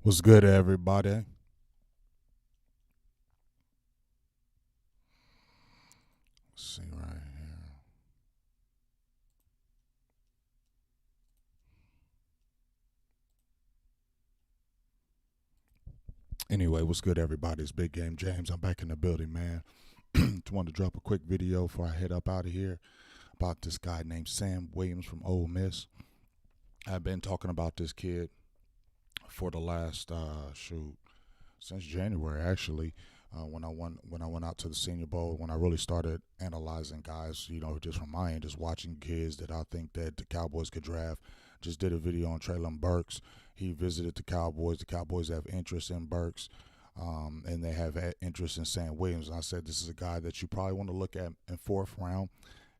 What's good, everybody? Let's see right here. Anyway, what's good, everybody? It's Big Game James. I'm back in the building, man. Just wanted to drop a quick video before I head up out of here about this guy named Sam Williams from Ole Miss. I've been talking about this kid for the last since January actually. When I went out to the Senior Bowl, when I really started analyzing guys, just from my end, just watching kids that I think that the Cowboys could draft. Just did a video on Traylon Burks. He visited the Cowboys. The Cowboys have interest in Burks, and they have interest in Sam Williams. And I said this is a guy that you probably want to look at in fourth round.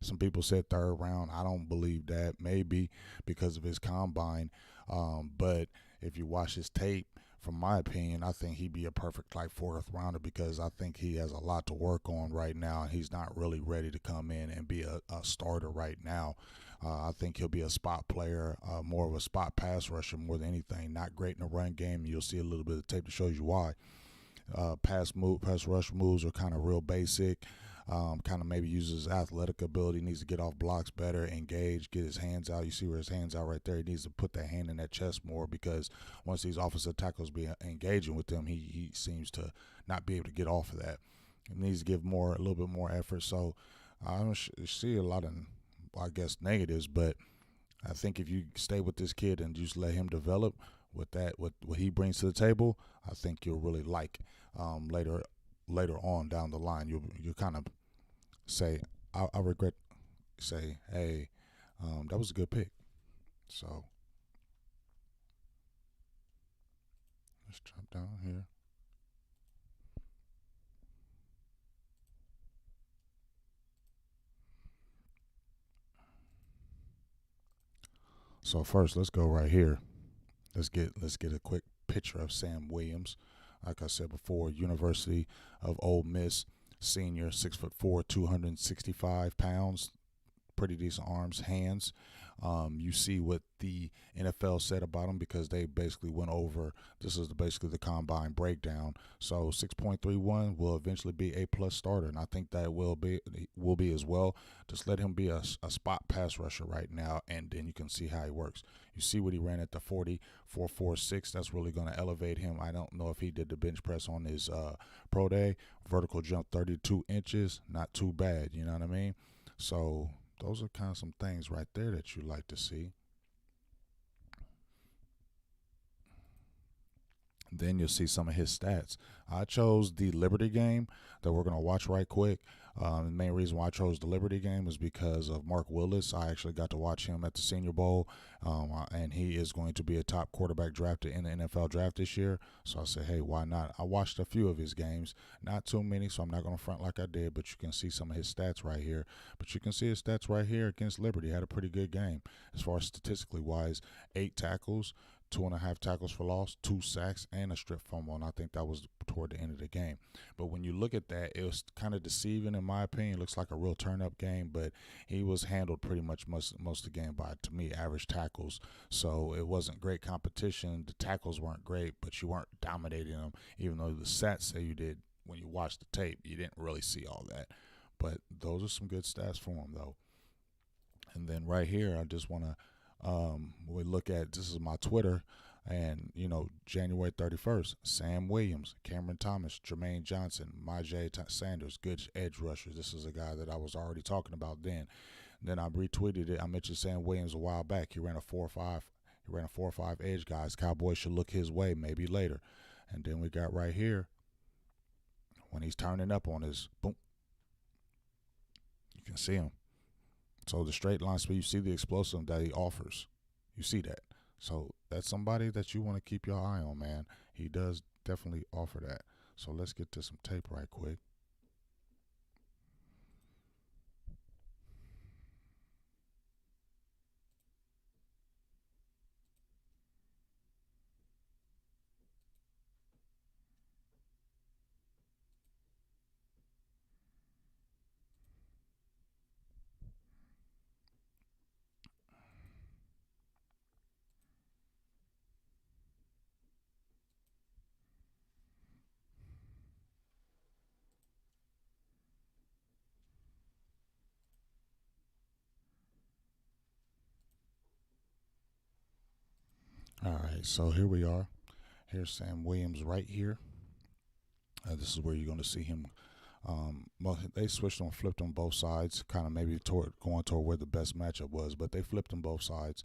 Some people said third round. I don't believe that. Maybe because of his combine, but if you watch his tape, from my opinion, I think he'd be a perfect like fourth rounder because I think he has a lot to work on right now. He's not really ready to come in and be a starter right now. I think he'll be a spot player, more of a spot pass rusher more than anything. Not great in the run game. You'll see a little bit of tape that shows you why. Pass rush moves are kind of real basic. Kind of maybe uses his athletic ability, needs to get off blocks better, engage, get his hands out. You see where his hands out right there. He needs to put that hand in that chest more because once these offensive tackles be engaging with him, he seems to not be able to get off of that. He needs to give a little bit more effort. So I don't see a lot of, I guess, negatives, but I think if you stay with this kid and just let him develop with that, what he brings to the table, I think you'll really like later on down the line. You kind of say, I regret say, hey, that was a good pick. So let's drop down here. So first, let's go right here. Let's get a quick picture of Sam Williams. Like I said before, University of Ole Miss senior, 6'4", 265 pounds, pretty decent arms, hands. You see what the NFL said about him because they basically went over. This is basically the combine breakdown. So 6.31 will eventually be a plus starter, and I think that will be as well. Just let him be a spot pass rusher right now, and then you can see how he works. You see what he ran at the 40.446. That's really going to elevate him. I don't know if he did the bench press on his pro day. Vertical jump 32 inches, not too bad. You know what I mean? So those are kind of some things right there that you like to see. Then you'll see some of his stats. I chose the Liberty game that we're going to watch right quick. The main reason why I chose the Liberty game is because of Mark Willis. I actually got to watch him at the Senior Bowl, and he is going to be a top quarterback drafted in the NFL draft this year. So I said, hey, why not? I watched a few of his games, not too many, so I'm not going to front like I did, but you can see some of his stats right here. But you can see his stats right here against Liberty. He had a pretty good game as far as statistically wise. 8 tackles, 2.5 tackles for loss, 2 sacks, and a strip fumble. And I think that was toward the end of the game. But when you look at that, it was kind of deceiving in my opinion. It looks like a real turn-up game, but he was handled pretty much most of the game by, to me, average tackles. So it wasn't great competition. The tackles weren't great, but you weren't dominating them, even though the stats say you did. When you watch the tape, you didn't really see all that. But those are some good stats for him, though. And then right here, I just want to we look at, this is my Twitter, and January 31st, Sam Williams, Cameron Thomas, Jermaine Johnson, Sanders, good edge rushers. This is a guy that I was already talking about then. Then I retweeted it. I mentioned Sam Williams a while back. He ran a 4.5. He ran a 4.5 edge, guys. Cowboys should look his way maybe later. And then we got right here when he's turning up on his boom. You can see him. So the straight line speed, you see the explosive that he offers. You see that. So that's somebody that you want to keep your eye on, man. He does definitely offer that. So let's get to some tape right quick. All right, so here we are. Here's Sam Williams right here. This is where you're going to see him. They switched on, flipped on both sides, kind of maybe going toward where the best matchup was, but they flipped on both sides.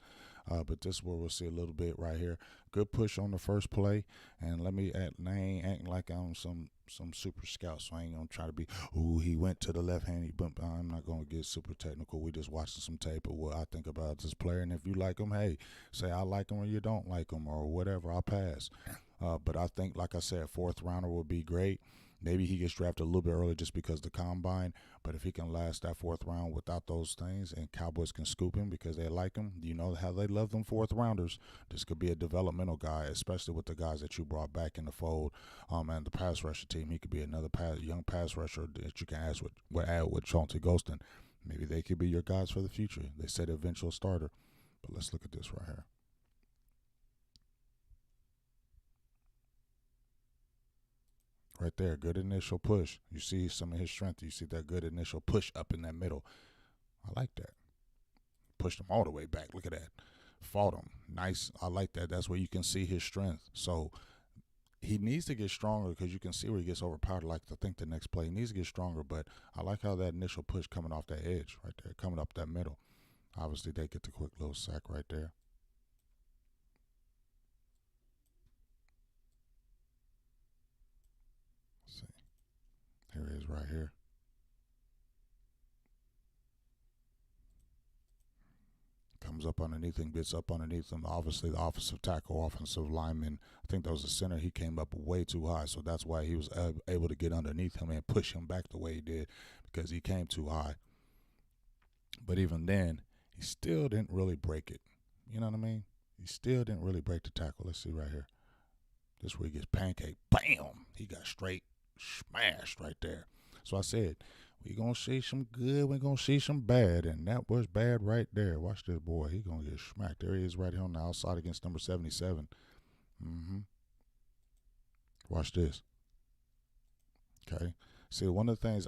But this is where we'll see a little bit right here. Good push on the first play, and let me act. I ain't acting like I'm some super scout, so I ain't gonna try to be. Ooh, he went to the left hand. I'm not gonna get super technical. We just watching some tape of what I think about this player, and if you like him, hey, say I like him or you don't like him or whatever. I'll pass. But I think, like I said, fourth rounder would be great. Maybe he gets drafted a little bit early just because of the combine. But if he can last that fourth round without those things, and Cowboys can scoop him because they like him, you know how they love them fourth rounders. This could be a developmental guy, especially with the guys that you brought back in the fold. And the pass rusher team, he could be another young pass rusher that you can add with Chauncey Golston. Maybe they could be your guys for the future. They said eventual starter. But let's look at this right here. Right there, good initial push. You see some of his strength. You see that good initial push up in that middle. I like that. Pushed him all the way back. Look at that. Fought him. Nice. I like that. That's where you can see his strength. So he needs to get stronger because you can see where he gets overpowered. Like I think the next play he needs to get stronger. But I like how that initial push coming off that edge right there, coming up that middle. Obviously, they get the quick little sack right there. Let's see. Here he is right here. Comes up underneath him, gets up underneath him. Obviously, the offensive tackle, offensive lineman, I think that was the center. He came up way too high, so that's why he was able to get underneath him and push him back the way he did because he came too high. But even then, he still didn't really break it. You know what I mean? He still didn't really break the tackle. Let's see right here. This is where he gets pancake. Bam! He got straight smashed right there. So I said, we going to see some good, we going to see some bad, and that was bad right there. Watch this boy. He going to get smacked. There he is right here on the outside against number 77. Mm-hmm. Watch this. Okay. See, one of the things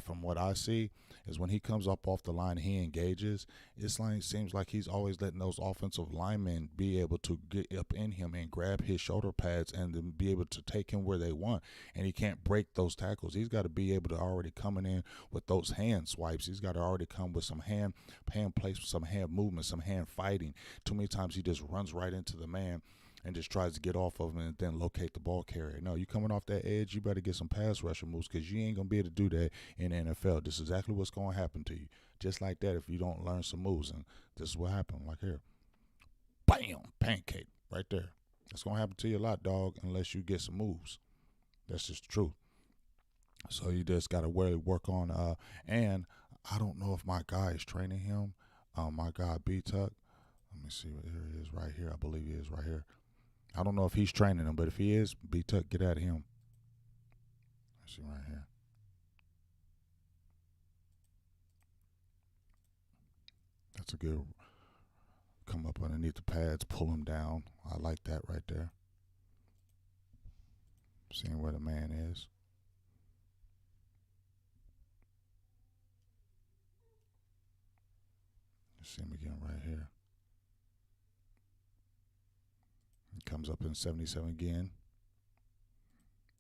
from what I see, is when he comes up off the line, he engages. It's like seems like he's always letting those offensive linemen be able to get up in him and grab his shoulder pads and then be able to take him where they want. And he can't break those tackles. He's got to be able to already coming in with those hand swipes. He's got to already come with some hand placement, some hand movement, some hand fighting. Too many times he just runs right into the man and just tries to get off of him and then locate the ball carrier. No, you coming off that edge, you better get some pass rusher moves because you ain't going to be able to do that in the NFL. This is exactly what's going to happen to you. Just like that if you don't learn some moves. And this is what happened. Like here. Bam! Pancake right there. That's going to happen to you a lot, dog, unless you get some moves. That's just the truth. So you just got to really work on. And I don't know if my guy is training him. My guy, B-Tuck. Let me see. Here he is right here. I believe he is right here. I don't know if he's training him, but if he is, B-Tuck, get at him. Let's see right here. That's a good come up underneath the pads, pull him down. I like that right there. Seeing where the man is. See him again right here. He comes up in 77 again.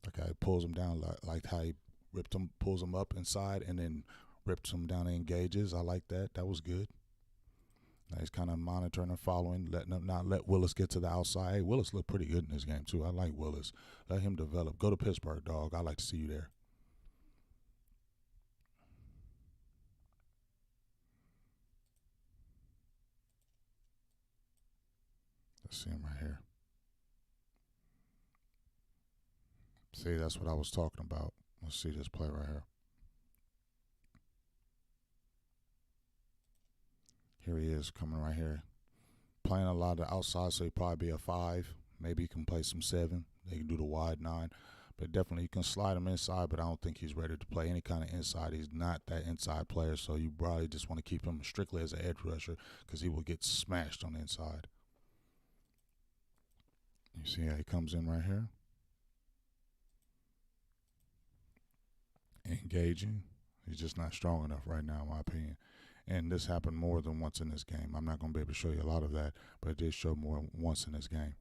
Okay, pulls him down like how he ripped him, pulls him up inside, and then rips him down and engages. I like that. That was good. Now he's kind of monitoring and following, letting him not let Willis get to the outside. Hey, Willis looked pretty good in this game too. I like Willis. Let him develop. Go to Pittsburgh, dog. I like to see you there. Let's see him right here. See, that's what I was talking about. Let's see this play right here. Here he is coming right here. Playing a lot of the outside, so he'd probably be a 5. Maybe he can play some 7. They can do the wide 9. But definitely you can slide him inside, but I don't think he's ready to play any kind of inside. He's not that inside player, so you probably just want to keep him strictly as an edge rusher because he will get smashed on the inside. You see how he comes in right here? Engaging. He's just not strong enough right now, in my opinion. And this happened more than once in this game. I'm not going to be able to show you a lot of that, but it did show more once in this game.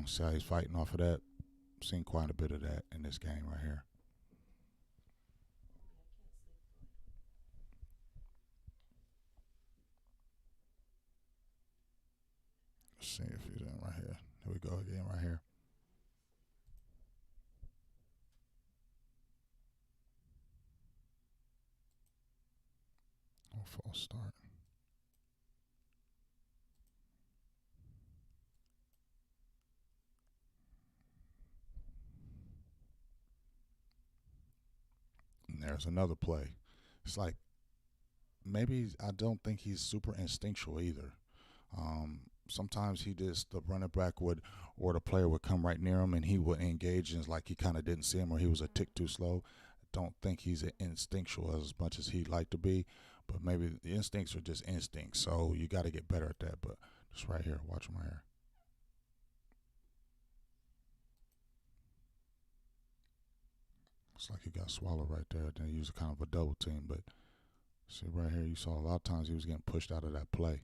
See how he's fighting off of that? Seen quite a bit of that in this game right here. Let's see if he's in right here. Here we go again right here. Oh, false start. And there's another play. It's like maybe I don't think he's super instinctual either. Sometimes he just the running back would or the player would come right near him and he would engage and it's like he kind of didn't see him or he was a tick too slow. Don't think he's instinctual as much as he'd like to be, but maybe the instincts are just instincts. So you got to get better at that. But just right here, watch him right here. It's like he got swallowed right there. Then he used kind of a double team, but see right here, you saw a lot of times he was getting pushed out of that play.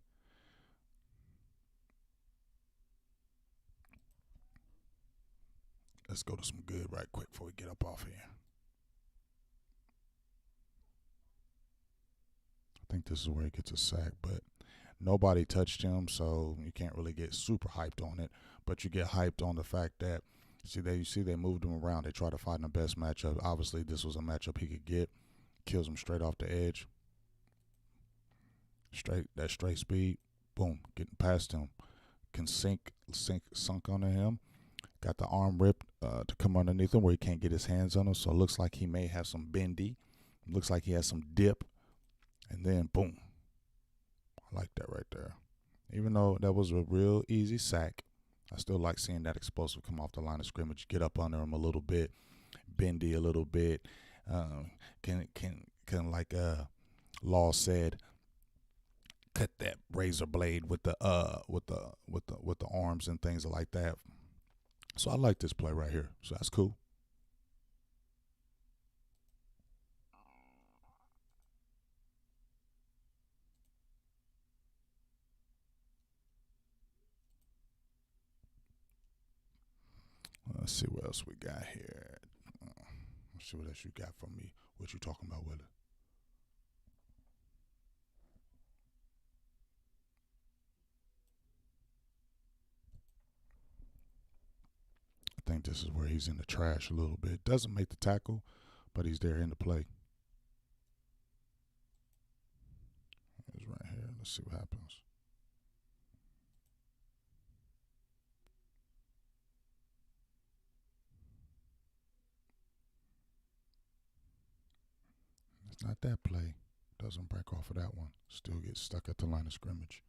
Let's go to some good right quick before we get up off here. I think this is where he gets a sack, but nobody touched him, so you can't really get super hyped on it. But you get hyped on the fact that you see they moved him around. They try to find the best matchup. Obviously, this was a matchup he could get. Kills him straight off the edge. Straight speed. Boom, getting past him. Can sunk under him. Got the arm ripped to come underneath him where he can't get his hands on him. So it looks like he may have some bendy. Looks like he has some dip. And then boom. I like that right there. Even though that was a real easy sack, I still like seeing that explosive come off the line of scrimmage, get up under him a little bit, bendy a little bit. Can like Law said, cut that razor blade with the arms and things like that. So I like this play right here. So that's cool. Let's see what else we got here. Let's see what else you got for me. What you talking about with it? I think this is where he's in the trash a little bit. Doesn't make the tackle, but he's there in the play. He's right here. Let's see what happens. It's not that play. Doesn't break off of that one. Still gets stuck at the line of scrimmage.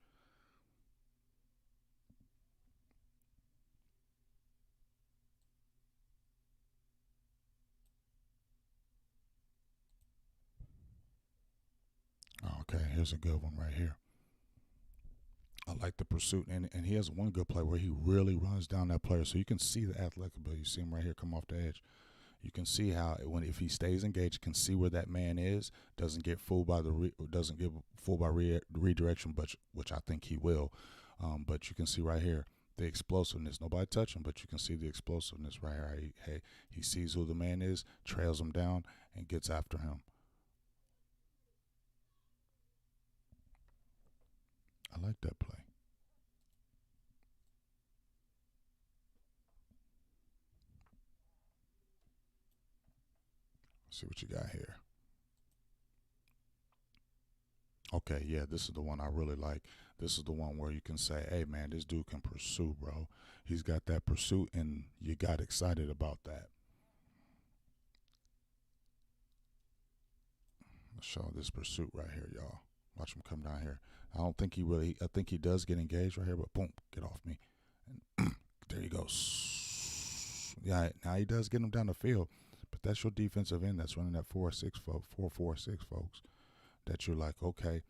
Okay, here's a good one right here. I like the pursuit, and he has one good play where he really runs down that player, so you can see the athletic ability. You see him right here come off the edge. You can see how if he stays engaged, can see where that man is. Doesn't get fooled by redirection, but which I think he will. But you can see right here the explosiveness. Nobody touch him, but you can see the explosiveness right here. He sees who the man is, trails him down, and gets after him. I like that play. Let's see what you got here. Okay, yeah, this is the one I really like. This is the one where you can say, hey, man, this dude can pursue, bro. He's got that pursuit, and you got excited about that. Let's show this pursuit right here, y'all. Watch him come down here. I don't think he really, I think he does get engaged right here, but boom, get off me. And there he goes. Yeah, now he does get him down the field, but that's your defensive end that's running that 4-6, 4-4-6, folks. That you're like, okay,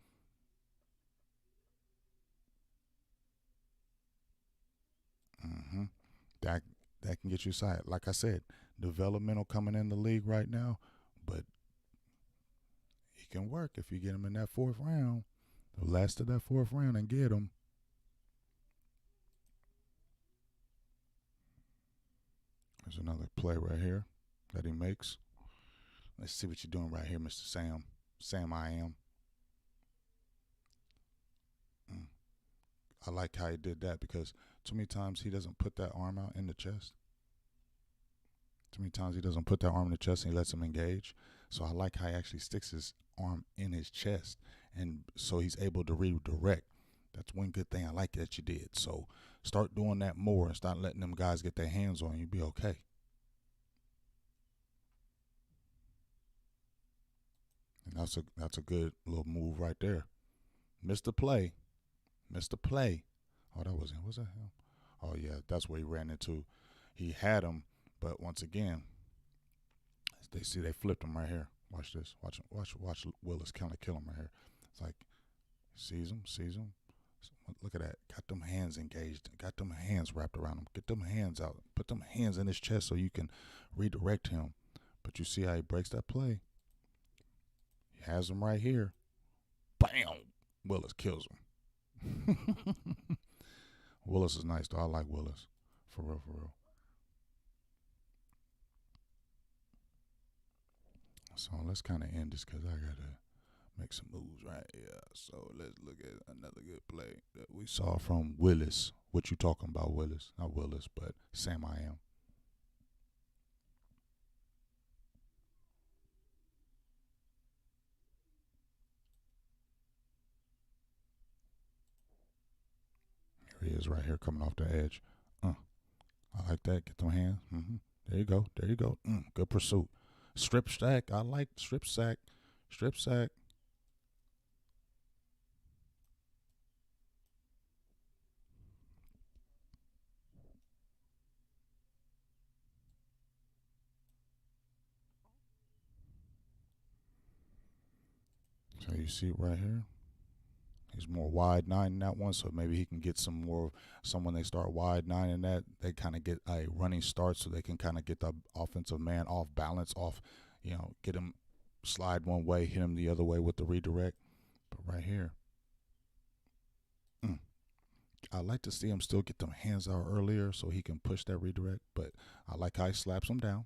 mm-hmm. That that can get you excited. Like I said, developmental coming in the league right now, but he can work if you get him in that fourth round, the last of that fourth round, and get him. There's another play right here that he makes. Let's see what you're doing right here, Mr. Sam. Sam, I am. I like how he did that because too many times he doesn't put that arm out in the chest. Too many times he doesn't put that arm in the chest and he lets him engage. So I like how he actually sticks his arm in his chest, and so he's able to redirect. That's one good thing I like that you did. So start doing that more and start letting them guys get their hands on you. You'll be okay. And that's a good little move right there. Missed the play. Missed the play. Oh, that wasn't. Was that him? Oh yeah, that's where he ran into. He had him, but once again, they see they flipped him right here. Watch this. Watch Willis kind of kill him right here. It's like sees him. Look at that. Got them hands engaged. Got them hands wrapped around him. Get them hands out. Put them hands in his chest so you can redirect him. But you see how he breaks that play. He has him right here. Bam! Willis kills him. Willis is nice though. I like Willis. For real. So let's kind of end this because I got to make some moves right here. So let's look at another good play that we saw from Willis. What you talking about, Willis? Not Willis, but Sam I am. Here he is right here coming off the edge. I like that. Get them hands. There you go. Good pursuit. Strip sack. I like strip sack. Strip sack. So you see it right here. He's more wide nine in that one, so maybe he can get some more. Someone they start wide nine in that, they kind of get a running start, so they can kind of get the offensive man off balance, off, get him slide one way, hit him the other way with the redirect. But right here, I like to see him still get them hands out earlier so he can push that redirect. But I like how he slaps him down.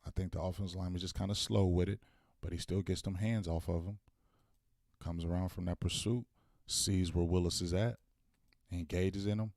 I think the offensive line is just kind of slow with it, but he still gets them hands off of him. Comes around from that pursuit, sees where Willis is at, engages in him.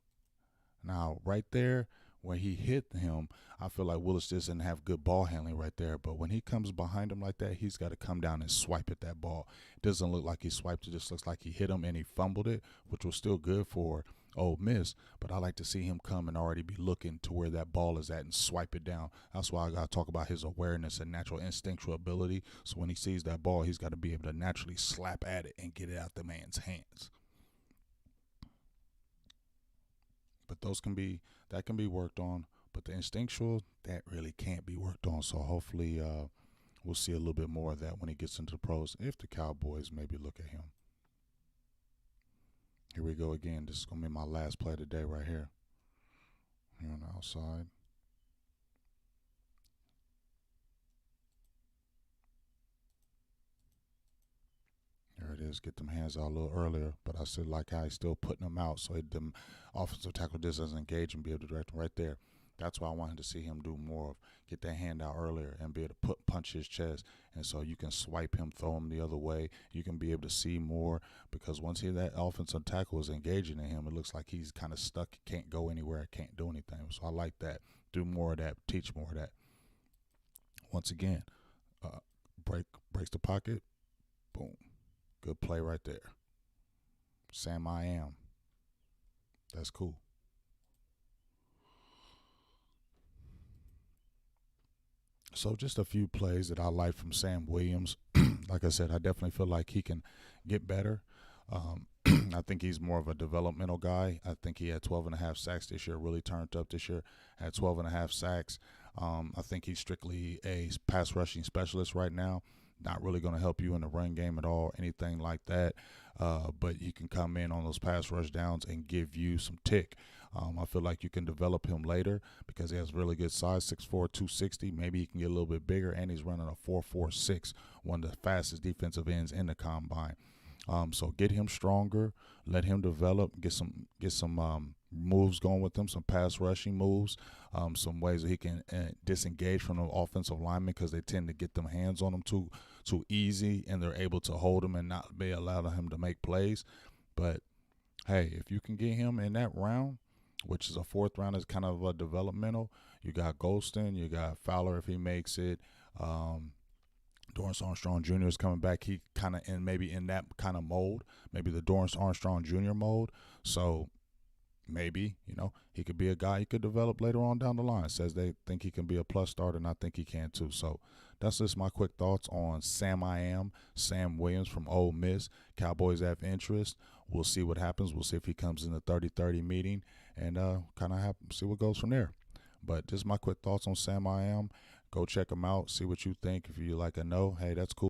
Now, right there, where he hit him, I feel like Willis just didn't have good ball handling right there. But when he comes behind him like that, he's got to come down and swipe at that ball. It doesn't look like he swiped it. Just looks like he hit him and he fumbled it, which was still good for Ole Miss. But I like to see him come and already be looking to where that ball is at and swipe it down. That's why I got to talk about his awareness and natural instinctual ability. So when he sees that ball, he's got to be able to naturally slap at it and get it out the man's hands. But that can be worked on. But the instinctual, that really can't be worked on. So hopefully we'll see a little bit more of that when he gets into the pros, if the Cowboys maybe look at him. Here we go again. This is going to be my last play of the day right here. Here on the outside. There it is. Get them hands out a little earlier. But I still like how he's still putting them out so the offensive tackle just doesn't engage and be able to direct them right there. That's why I wanted to see him do more of get that hand out earlier and be able to punch his chest. And so you can swipe him, throw him the other way. You can be able to see more because once that offensive tackle is engaging in him, it looks like he's kind of stuck, can't go anywhere, can't do anything. So I like that. Do more of that. Teach more of that. Once again, breaks the pocket. Boom. Good play right there. Sam I am. That's cool. So just a few plays that I like from Sam Williams. Like I said, I definitely feel like he can get better. I think he's more of a developmental guy. I think he had 12 and a half sacks this year, really turned up this year, had 12 and a half sacks. I think he's strictly a pass rushing specialist right now. Not really going to help you in the run game at all, anything like that. But he can come in on those pass rush downs and give you some tick. I feel like you can develop him later because he has really good size, 6'4", 260. Maybe he can get a little bit bigger, and he's running a 4.46, one of the fastest defensive ends in the combine. So get him stronger, let him develop, get some moves going with him, some pass rushing moves, some ways that he can disengage from the offensive linemen because they tend to get them hands on him too easy, and they're able to hold him and not be allowing him to make plays. But hey, if you can get him in that round, which is a fourth round, is kind of a developmental. You got Golston, you got Fowler if he makes it. Dorrance Armstrong Jr. is coming back. He kind of maybe in that kind of mold, maybe the Dorrance Armstrong Jr. mold. So maybe, he could be a guy he could develop later on down the line. Says they think he can be a plus starter, and I think he can too. So that's just my quick thoughts on Sam Williams from Ole Miss. Cowboys have interest. We'll see what happens. We'll see if he comes in the 30-30 meeting and kind of see what goes from there. But just my quick thoughts on Sam. Go check him out. See what you think. If you like a no, hey, that's cool.